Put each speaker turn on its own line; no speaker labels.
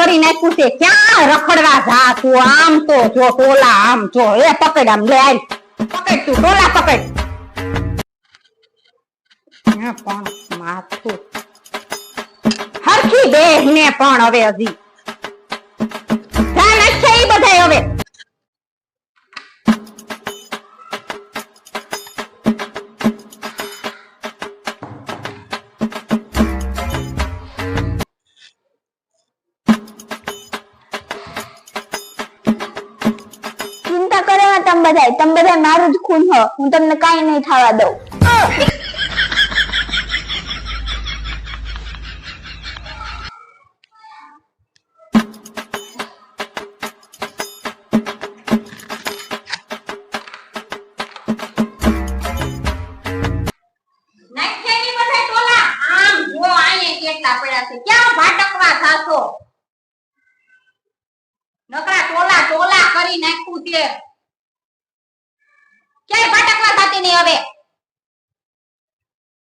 કરી નાખ્યું છે ક્યાં રખડવા જા તું આમ તો જો ટોલા આમ જો એ પકડ આમ લે આય પકડ તું ટોલા પકડ પણ માથું હરખી દેહ ને પણ હવે હજી ધ્યાન છે ઈ બધાય હવે
તમે બધા મારું જ ખૂન હો હું તમને કાઈ નહીં થવા દઉં
નકરા ટોલા ટોલા કરી નાખ્યું છે ક્યાંય